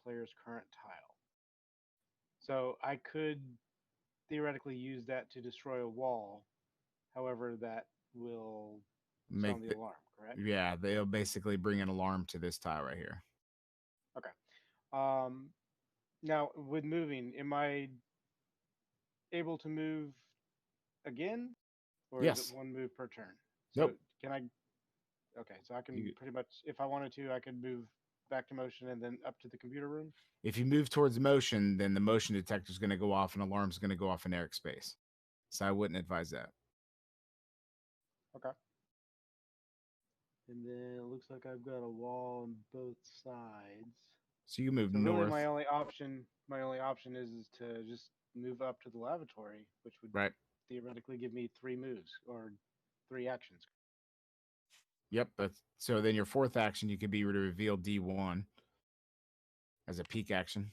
player's current tile. So I could theoretically use that to destroy a wall. However, that will sound Make the the alarm, correct? Yeah, they'll basically bring an alarm to this tile right here. Okay. Um, Now, with moving, am I able to move again, or is it Yes. one move per turn? So Nope. can I? Okay, so I can You, pretty much, if I wanted to, I could move back to motion and then up to the computer room. if you move towards motion, then the motion detector is going to go off and alarm's going to go off in Eric's space. So I wouldn't advise that. Okay. And then it looks like I've got a wall on both sides. So you move So really, north, my only option is to just move up to the lavatory, which would right? theoretically give me three moves or three actions. Yep. So then your fourth action, you could be to reveal D1 as a peek action.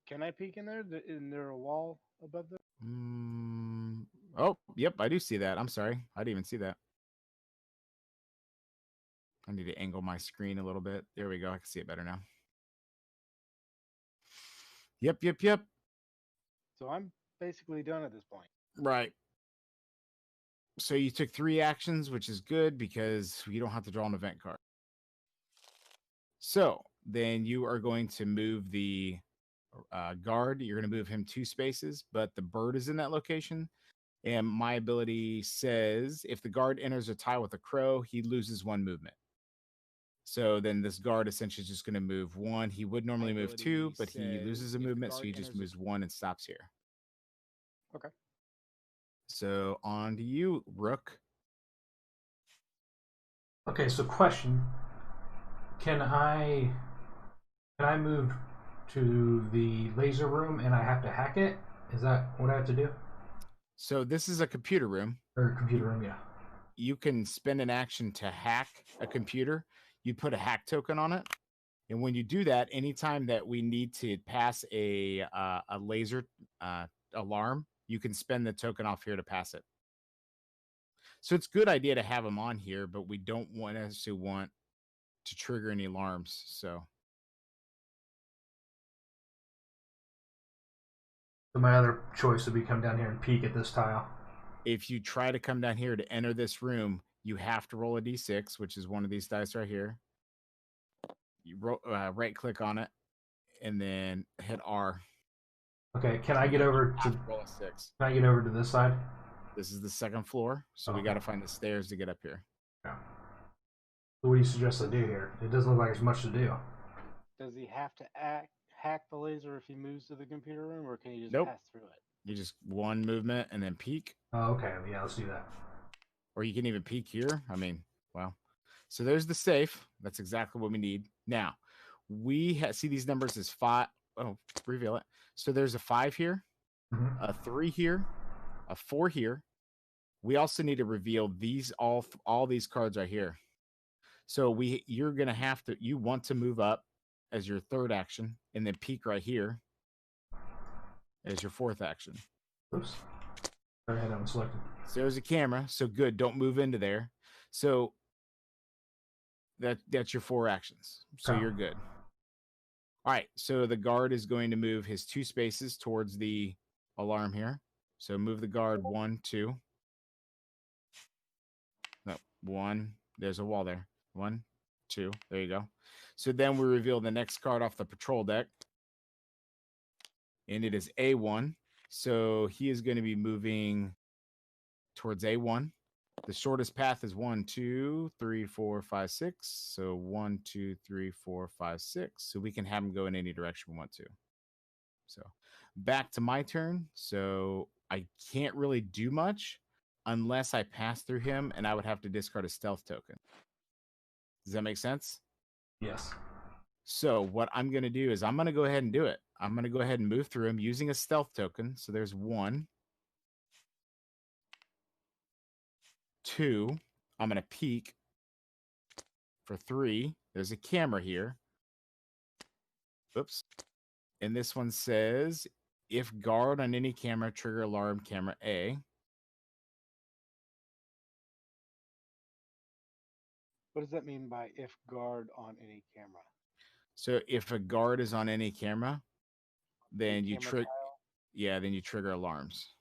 Can I peek in there? Is there a wall above there? Mm, oh, yep, I do see that. I'm sorry. I didn't even see that. I need to angle my screen a little bit. There we go. I can see it better now. Yep, yep, yep. So I'm basically done at this point. Right. So you took 3 actions, which is good because you don't have to draw an event card. So then you are going to move the guard. You're going to move him 2 spaces, but the bird is in that location. And my ability says if the guard enters a tile with a crow, he loses 1 movement. So then this guard essentially is just going to move 1. He would normally move 2, but he loses a movement, so he just moves 1 and stops here. Okay. So on to you, Rook. Okay, so question: Can I move to the laser room and I have to hack it? Is that what I have to do? So this is a computer room. Or computer room, yeah. You can spend an action to hack a computer. You put a hack token on it. And when you do that, anytime that we need to pass a laser alarm, you can spend the token off here to pass it. So it's a good idea to have them on here, but we don't want to trigger any alarms. So my other choice would be come down here and peek at this tile. if you try to come down here to enter this room, you have to roll a d6, which is one of these dice right here. You right click on it and then hit R. Okay, can I get over to roll a 6? Can I get over to this side? This is the second floor, so we got to find the stairs to get up here. Yeah. So what do you suggest I do here? It doesn't look like there's much to do. Does he have to hack the laser if he moves to the computer room, or can he just Nope. pass through it? You just 1 movement and then peek. Oh, okay. Yeah, let's do that. Or you can even peek here. I mean, well. So there's the safe. That's exactly what we need. Now, we see these numbers as 5. Oh, reveal it. So there's a 5 here, a 3 here, a 4 here. We also need to reveal these all these cards right here. So you're going to have to, you want to move up as your third action and then peek right here as your fourth action. Oops. I had that one selected. So there's a camera. So good. Don't move into there. So that's your 4 actions. So you're good. All right. So the guard is going to move his 2 spaces towards the alarm here. So move the guard 1, 2. No, 1. There's a wall there. 1, 2. There you go. So then we reveal the next card off the patrol deck. And it is A1. So he is going to be moving towards A1. The shortest path is 1, 2, 3, 4, 5, 6. So 1, 2, 3, 4, 5, 6. So we can have him go in any direction we want to. So back to my turn. So I can't really do much unless I pass through him, and I would have to discard a stealth token. Does that make sense? Yes. So what I'm going to do is I'm going to go ahead and do it. I'm going to go ahead and move through him using a stealth token. So there's 1, 2. I'm going to peek for 3. There's a camera here. Oops. And this one says, if guard on any camera, trigger alarm camera A. What does that mean by if guard on any camera? So if a guard is on any camera, then you camera trigger. tile. Yeah, then you trigger alarms.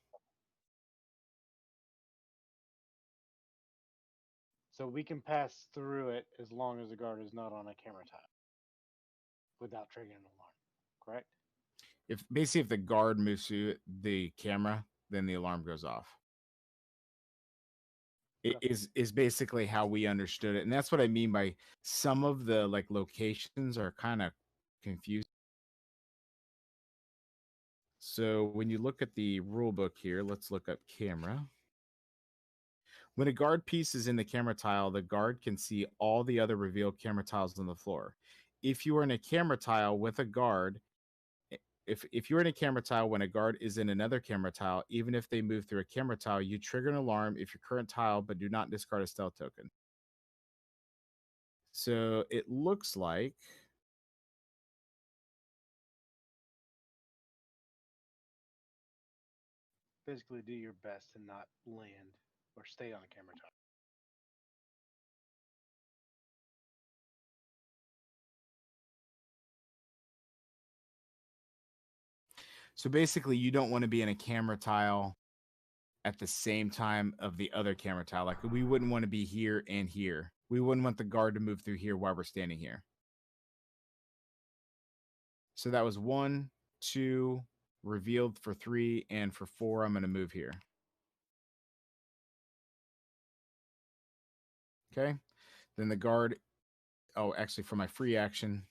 So we can pass through it as long as the guard is not on a camera tile without triggering an alarm. Correct? If basically if the guard moves through the camera, then the alarm goes off. It Okay. is basically how we understood it, and that's what I mean by some of the like locations are kind of confused. So when you look at the rule book here, let's look up camera. When a guard piece is in the camera tile, the guard can see all the other revealed camera tiles on the floor. If you are in a camera tile with a guard, if you're in a camera tile when a guard is in another camera tile, even if they move through a camera tile, you trigger an alarm if your current tile, but do not discard a stealth token. So it looks like Basically, do your best to not land or stay on a camera tile. so basically you don't want to be in a camera tile at the same time of the other camera tile. Like we wouldn't want to be here and here. We wouldn't want the guard to move through here while we're standing here. So that was 1, 2, revealed for 3, and for 4, I'm going to move here. Okay. Then the guard, oh, actually for my free action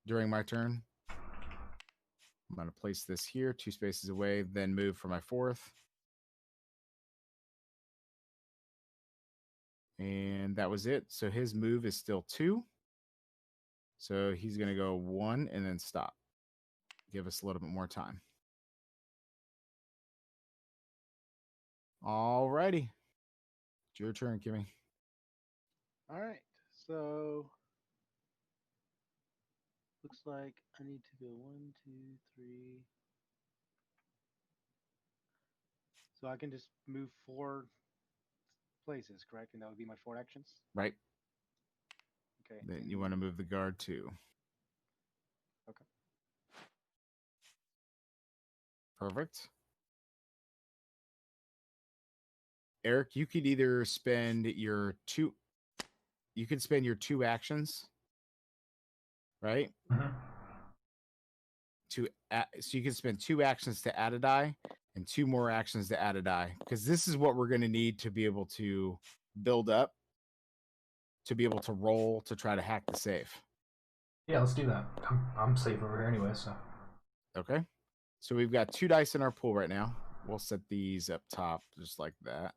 during my turn, I'm going to place this here, 2 spaces away, then move for my 4th. And that was it. So his move is still 2. So he's going to go 1 and then stop. Give us a little bit more time. All righty. It's your turn, Kimmy. All right. So looks like I need to go 1, 2, 3. So I can just move 4 places, correct? And that would be my 4 actions. Right. Okay. Then you want to move the guard too. Okay. Perfect. Eric, you could either spend your 2. You could spend your 2 actions, right? Mm-hmm. So you can spend 2 actions to add a die and 2 more actions to add a die, because this is what we're going to need to be able to build up to be able to roll to try to hack the safe. Yeah, let's do that. I'm safe over here anyway, so. Okay. So we've got 2 dice in our pool right now. We'll set these up top just like that.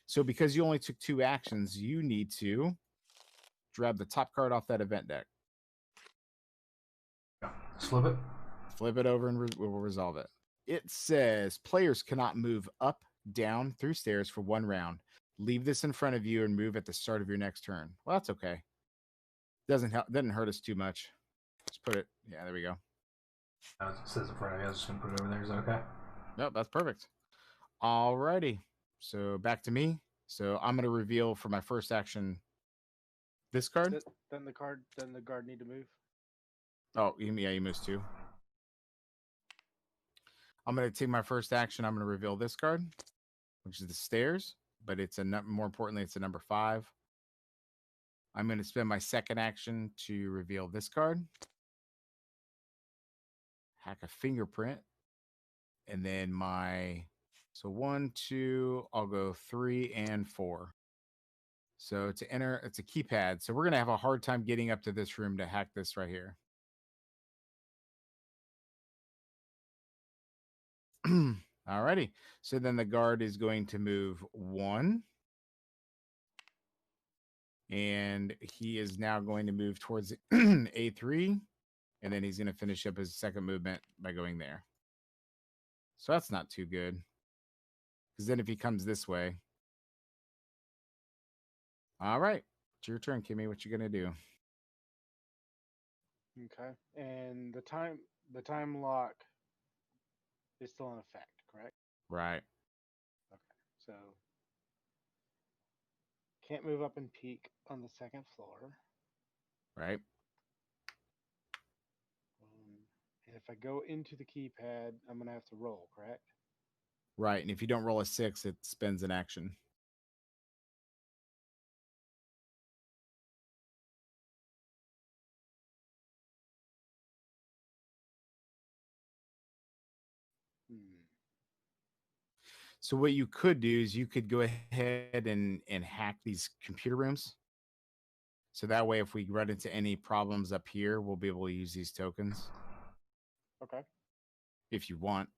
So because you only took 2 actions, you need to grab the top card off that event deck. Yeah. Flip it. Flip it over and we'll resolve it. It says players cannot move up, down, through stairs for 1 round. Leave this in front of you and move at the start of your next turn. Well, that's okay. Doesn't hurt us too much. Just put it. Yeah, there we go. It says in front of me. I was just gonna put it over there. Is that okay? Nope, that's perfect. All righty. So back to me. So I'm going to reveal for my first action this card. Then the guard need to move. Oh, yeah, he moves 2. I'm going to take my first action. I'm going to reveal this card, which is the stairs, but it's more importantly, it's a number 5. I'm going to spend my second action to reveal this card. Hack a fingerprint. And then so 1, 2, I'll go 3 and 4. So to enter, it's a keypad. So we're going to have a hard time getting up to this room to hack this right here. Alrighty. So then the guard is going to move 1. And he is now going to move towards A3. And then he's going to finish up his second movement by going there. So that's not too good. Because then if he comes this way. All right. It's your turn, Kimmy. What you going to do? Okay. And the time lock is still in effect, correct? Right. Okay. So can't move up and peek on the 2nd floor. Right. if I go into the keypad, I'm going to have to roll, correct? Right. And if you don't roll a 6, it spends an action. So what you could do is you could go ahead and hack these computer rooms. So that way, if we run into any problems up here, we'll be able to use these tokens. Okay. If you want.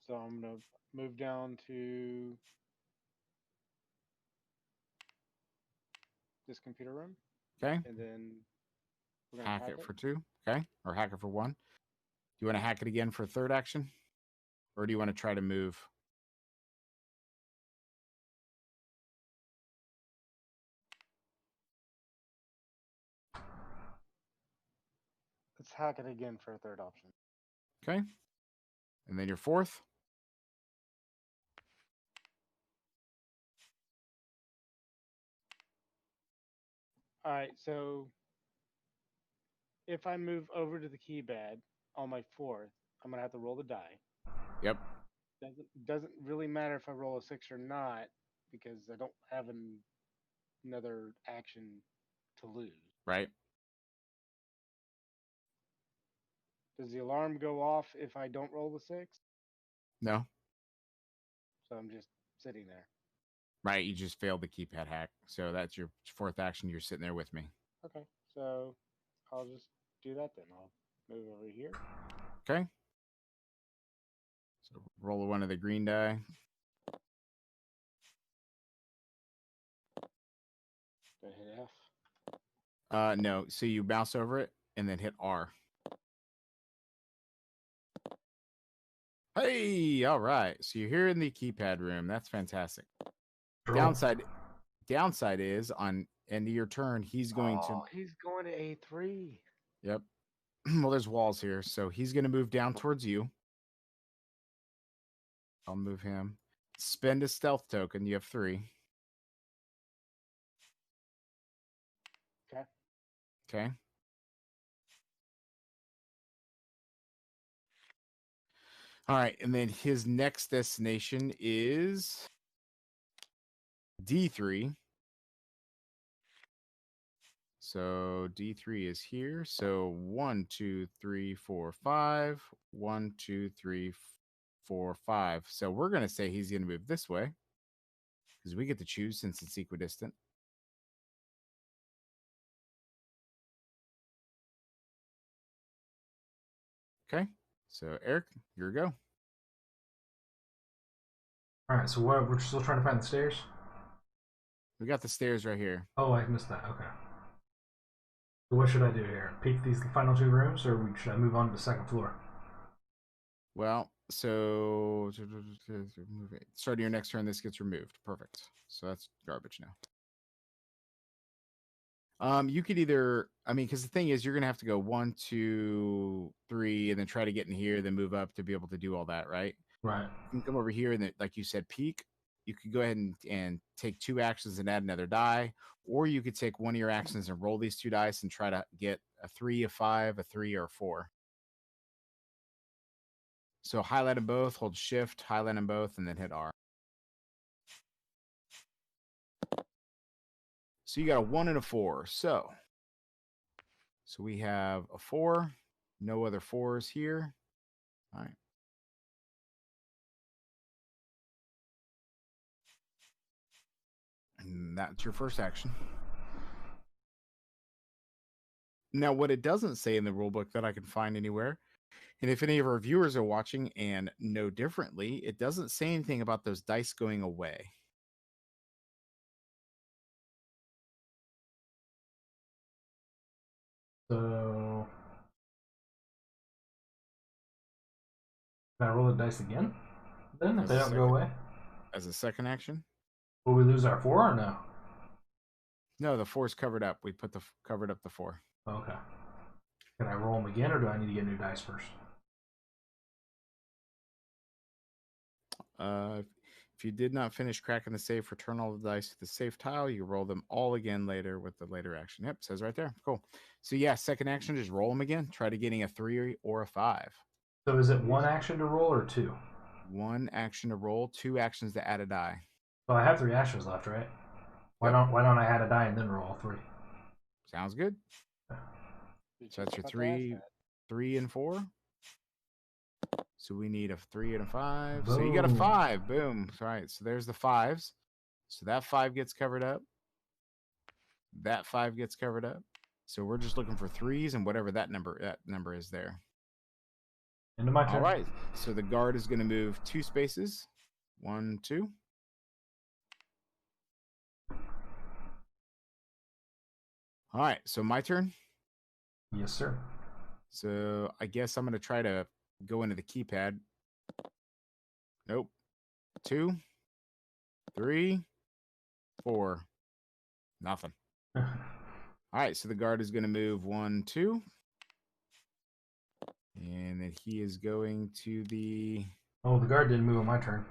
So I'm going to move down to this computer room. Okay. And then we're going to Hack it for 2. Okay. Or hack it for 1. Do you want to hack it again for a third action? Or do you want to try to move? Let's hack it again for a third option. Okay. And then your fourth. All right, so if I move over to the keypad on my fourth, I'm going to have to roll the die. Yep. Doesn't really matter if I roll a 6 or not because I don't have another action to lose. Right. Does the alarm go off if I don't roll the 6? No. So I'm just sitting there. Right. You just failed the keypad hack. So that's your fourth action. You're sitting there with me. Okay, so I'll just do that then. I'll move over here. Okay. So roll one of the green die. Do I hit F? No. So you mouse over it and then hit R. Hey, all right. So you're here in the keypad room. That's fantastic. Roll. Downside is on end of your turn, he's going to. He's going to A3. Yep. Well, there's walls here, so he's going to move down towards you. I'll move him. Spend a stealth token. You have 3. Okay. Okay. All right, and then his next destination is D3. So D3 is here. So 1, 2, 3, 4, 5. 1, 2, 3, 4, 5. So we're going to say he's going to move this way because we get to choose since it's equidistant. Okay. So Eric, your go. All right, so what, we're still trying to find the stairs? We got the stairs right here. Oh, I missed that. Okay. So what should I do here? Peek these final 2 rooms, or should I move on to the second floor? Well, so starting your next turn, this gets removed. Perfect. So that's garbage now. You could either, I mean, because the thing is, you're gonna have to go 1, 2, 3, and then try to get in here, then move up to be able to do all that, right? Right. You can come over here and then, like you said, peek. You could go ahead and take 2 actions and add another die, or you could take one of your actions and roll these 2 dice and try to get a 3, a 5, a 3, or a 4. So highlight them both, hold shift, highlight them both, and then hit R. So you got a 1 and a 4. So we have a 4. No other 4s here. All right. And that's your first action. Now, what it doesn't say in the rulebook that I can find anywhere, and if any of our viewers are watching and know differently, it doesn't say anything about those dice going away. So can I roll the dice again? Then if they don't go away, As a second action? will we lose our 4 or no? No, the 4's covered up. We put covered up the 4. Okay. Can I roll them again, or do I need to get new dice first? If you did not finish cracking the safe, return all the dice to the safe tile. You roll them all again later with the later action. Yep, says right there. Cool. So yeah, second action, just roll them again. Try to getting a 3 or a 5. So is it one action to roll or two? One action to roll, 2 actions to add a die. Well, I have 3 actions left, right? Why Yep. don't I add a die and then roll all 3? Sounds good. So that's your 3 and 4. So we need a 3 and a 5. Boom. So you got a 5. Boom. All right. So there's the 5s. So that 5 gets covered up. That 5 gets covered up. So we're just looking for 3s and whatever that number is there. Into my turn. All right. So the guard is going to move 2 spaces. 1, 2. All right. So my turn. Yes, sir. So I guess I'm going to try to go into the keypad. Nope. 2, 3, 4. Nothing. All right. So the guard is going to move 1, 2. And then he is going to the... Oh, the guard didn't move on my turn.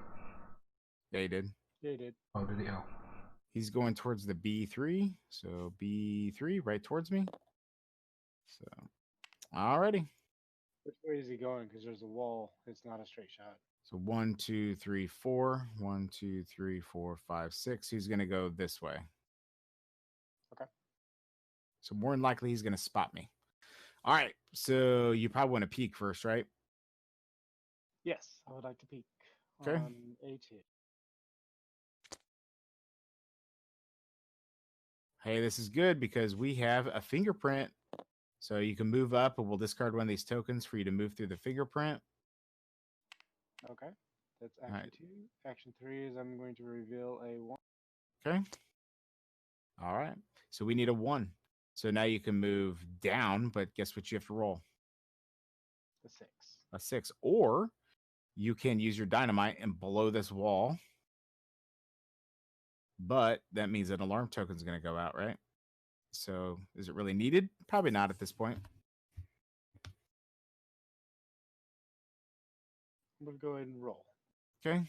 Yeah, he did. Yeah, he did. Oh, did he? Oh. He's going towards the B3. So B3, right towards me. So, alrighty. Which way is he going? Because there's a wall. It's not a straight shot. So 1, 2, 3, 4. 1, 2, 3, 4, 5, 6. He's going to go this way. Okay. So more than likely, he's going to spot me. All right. So you probably want to peek first, right? Yes, I would like to peek Okay. on A2. Hey, this is good because we have a fingerprint. So you can move up and we'll discard one of these tokens for you to move through the fingerprint. Okay. That's action 2. Action 3 is I'm going to reveal a 1. Okay. All right. So we need a 1. So now you can move down, but guess what you have to roll? A 6. A 6. Or you can use your dynamite and blow this wall. But that means an alarm token is going to go out, right? So is it really needed? Probably not at this point. I'm going to go ahead and roll. Okay.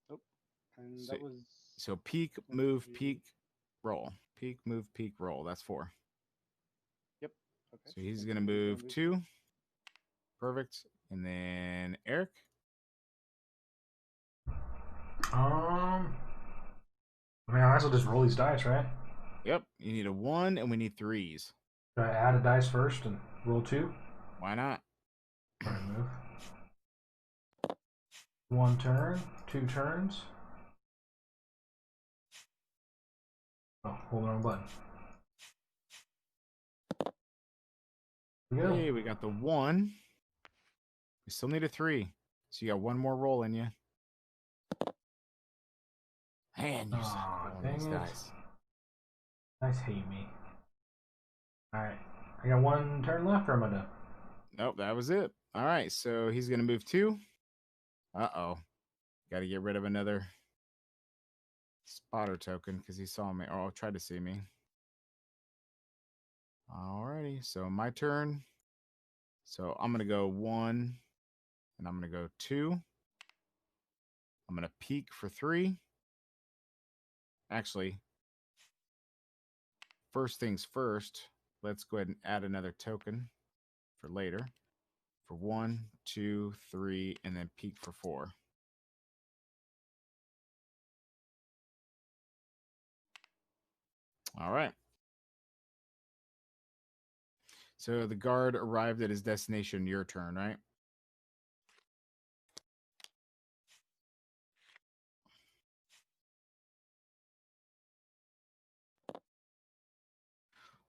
Oh, and that was... So peek, move, peek, roll. Peek, move, peek, roll. That's 4. Yep. Okay. So he's going to move 2. Perfect. And then Eric. I mean, I might as well just roll these dice, right? Yep. You need a 1 and we need 3s. Should I add a dice first and roll 2? Why not? Alright, move. 1 turn, 2 turns. Oh, hold the wrong button. Here we go. Hey, we got the 1. We still need a 3. So you got 1 more roll in you. Man, you suck rolling these dice. Nice hate me. Alright. I got 1 turn left, or am I done? Nope, that was it. All right, so he's going to move 2. Uh-oh. Got to get rid of another spotter token because he saw me, or tried to see me. Alrighty, so my turn. So I'm going to go 1, and I'm going to go 2. I'm going to peek for 3. Actually, first things first, let's go ahead and add another token for later. For 1, 2, 3, and then peek for 4. All right. So the guard arrived at his destination. Your turn, right?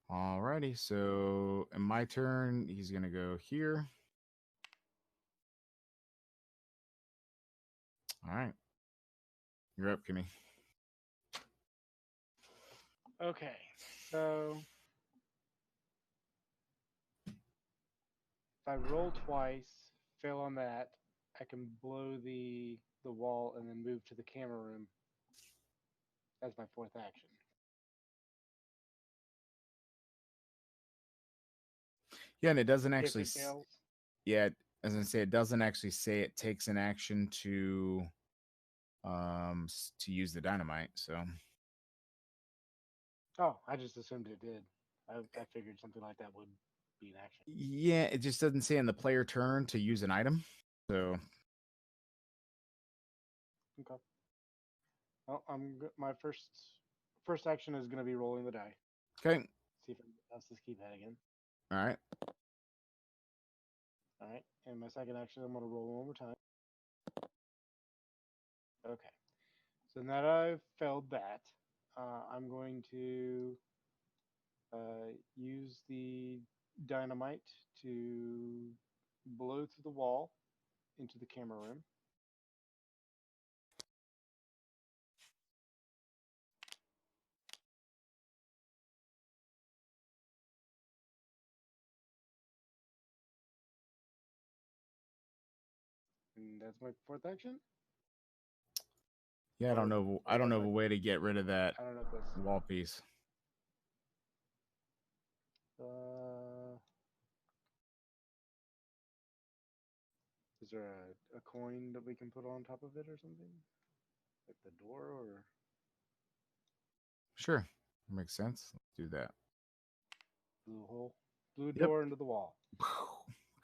Alrighty. So in my turn, he's gonna go here. All right. You're up, Kimmy. Okay, so if I roll twice, fail on that, I can blow the wall and then move to the camera room as my 4th action. Yeah, and it doesn't actually. If it fails, Yeah, as I say, it doesn't actually say it takes an action to use the dynamite. So Oh, I just assumed it did. I figured something like that would be an action. yeah, it just doesn't say in the player turn to use an item. So Okay. Well, my first action is going to be rolling the die. okay, See if I can bounce this keypad again. all right. All right, and my second action, I'm going to roll one more time. Okay. So now that I've failed that, I'm going to use the dynamite to blow through the wall into the camera room. And that's my fourth action. Yeah, I don't know. I don't know of a way to get rid of that I don't know if that's. wall piece. Is there a coin that we can put on top of it or something? Like the door or? Sure, makes sense. Let's do that. Blue hole? Blue Yep. door into the wall.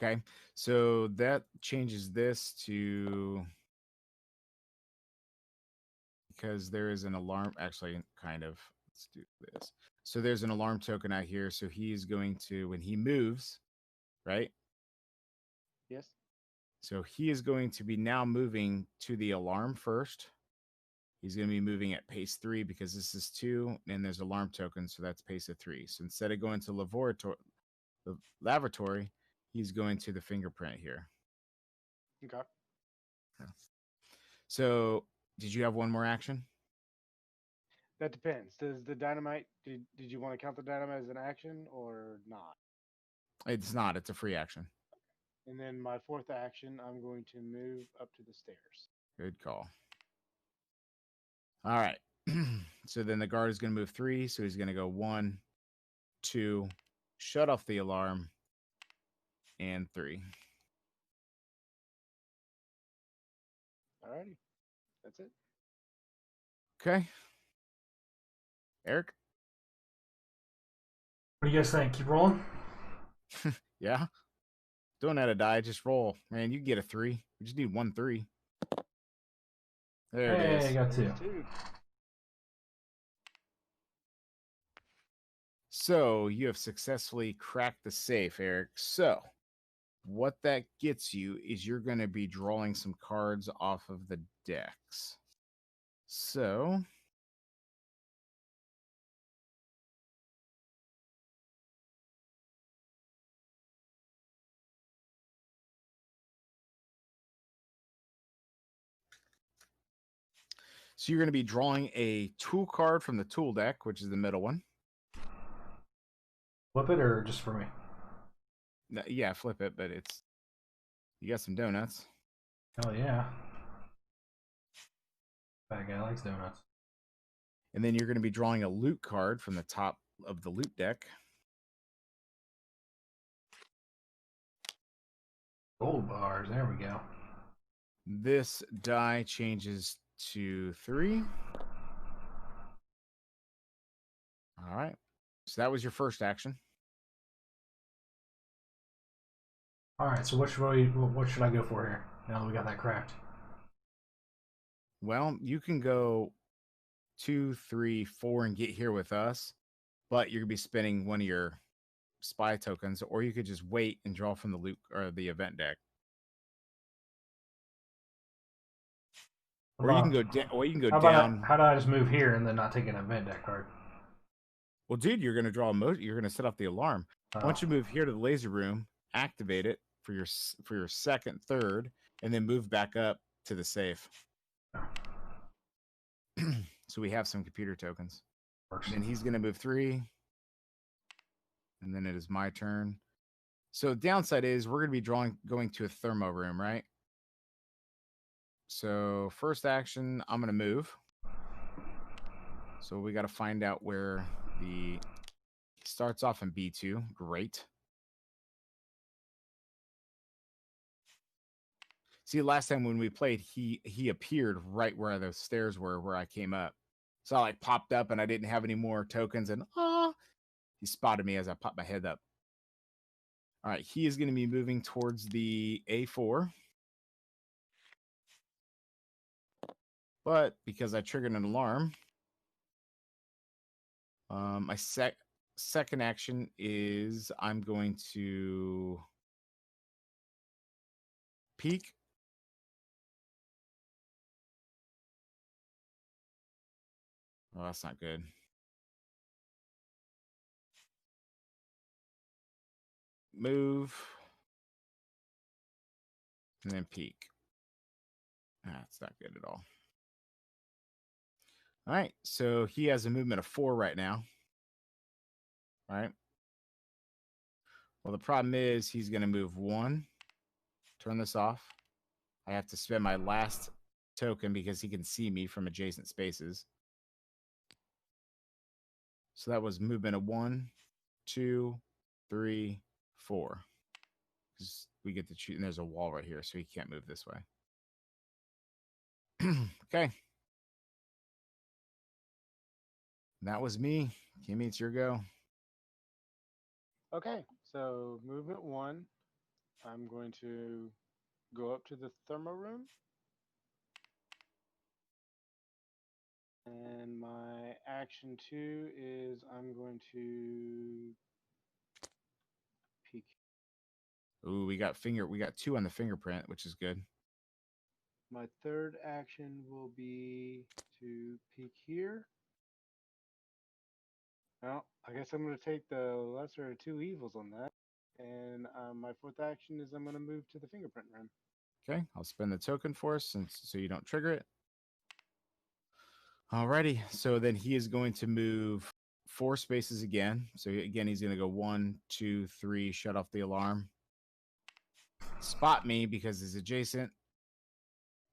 Okay, so that changes this to because there is an alarm. Actually, kind of. Let's do this. So there's an alarm token out here. So he's going to when he moves, right? Yes. So he is going to be now moving to the alarm first. He's going to be moving at pace 3 because this is 2, and there's alarm token, so that's pace of 3. So instead of going to the lavatory, he's going to the fingerprint here. Okay. So did you have one more action? That depends. Does the dynamite? Did you want to count the dynamite as an action or not? It's not. It's a free action. And then my fourth action, I'm going to move up to the stairs. Good call. All right. So then the guard is going to move 3. So he's going to go 1, 2, shut off the alarm, and 3. Alrighty. That's it. Okay. Eric? What do you guys think? Keep rolling? Yeah. Don't have to die. Just roll. Man, you can get a 3. We just need 1 3. There it is. Hey, I got There's 2. 2. So you have successfully cracked the safe, Eric. So what that gets you is you're going to be drawing some cards off of the decks. So you're going to be drawing a tool card from the tool deck, which is the middle one. Flip it or just for me? Yeah, flip it, but you got some donuts. Hell yeah. That guy likes donuts. And then you're going to be drawing a loot card from the top of the loot deck. Gold bars. There we go. This die changes to 3. All right. So that was your first action. All right. So what should I go for here? Now that we got that cracked. Well, you can go 2, 3, 4 and get here with us, but you're gonna be spending one of your spy tokens, or you could just wait and draw from the loot or the event deck. Or you can go down. Or you can go down. How do I just move here and then not take an event deck card? Well, dude, you're gonna draw a you're gonna set off the alarm. Once you move here to the laser room, activate it for your second, third, and then move back up to the safe. So we have some computer tokens. And then he's gonna move 3, and then it is my turn. So downside is we're gonna be going to a thermo room, right? So first action, I'm gonna move. So we got to find out where he starts off in B2. Great. See, last time when we played, he appeared right where the stairs were, where I came up. So I like popped up and I didn't have any more tokens, and he spotted me as I popped my head up. All right, he is going to be moving towards the A4. But because I triggered an alarm, my second action is I'm going to peek. Oh, that's not good. Move. And then peek. That's not good at all. All right, so he has a movement of 4 right now. All right. Well, the problem is he's going to move 1. Turn this off. I have to spend my last token because he can see me from adjacent spaces. So that was movement of 1, 2, 3, 4. Because we get to choose, and there's a wall right here, so he can't move this way. Okay. That was me. Kimmy, it's your go. Okay, so movement 1, I'm going to go up to the thermo room. And my action 2 is I'm going to peek. Ooh, we got 2 on the fingerprint, which is good. My third action will be to peek here. Well, I guess I'm going to take the lesser of 2 evils on that. And my fourth action is I'm going to move to the fingerprint room. Okay, I'll spend the token for us so you don't trigger it. Alrighty, so then he is going to move 4 spaces again. So again, he's going to go 1, 2, 3, shut off the alarm. Spot me because he's adjacent.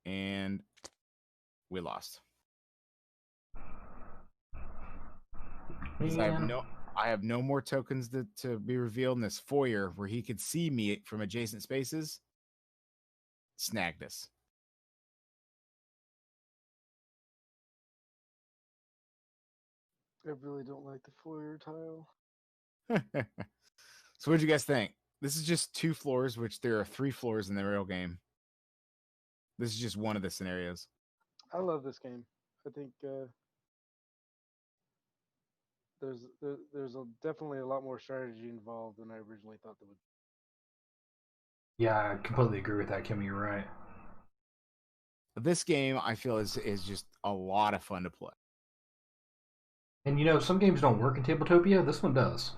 And we lost. Because I have no more tokens to be revealed in this foyer where he could see me from adjacent spaces. Snagged us. I really don't like the foyer tile. So what'd you guys think? This is just 2 floors, which there are 3 floors in the real game. This is just one of the scenarios. I love this game. I think there's definitely a lot more strategy involved than I originally thought there would. Yeah, I completely agree with that, Kim. You're right. This game, I feel, is just a lot of fun to play. And you know, some games don't work in TableTopia. This one does.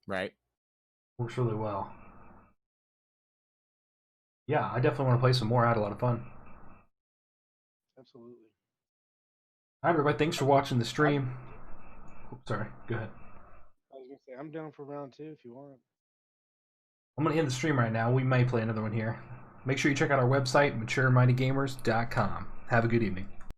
Right. Works really well. Yeah, I definitely want to play some more. I had a lot of fun. Absolutely. All right, everybody. Thanks for watching the stream. Sorry, go ahead. I was going to say, I'm down for round 2 if you want. I'm going to end the stream right now. We may play another one here. Make sure you check out our website, maturemightygamers.com. Have a good evening.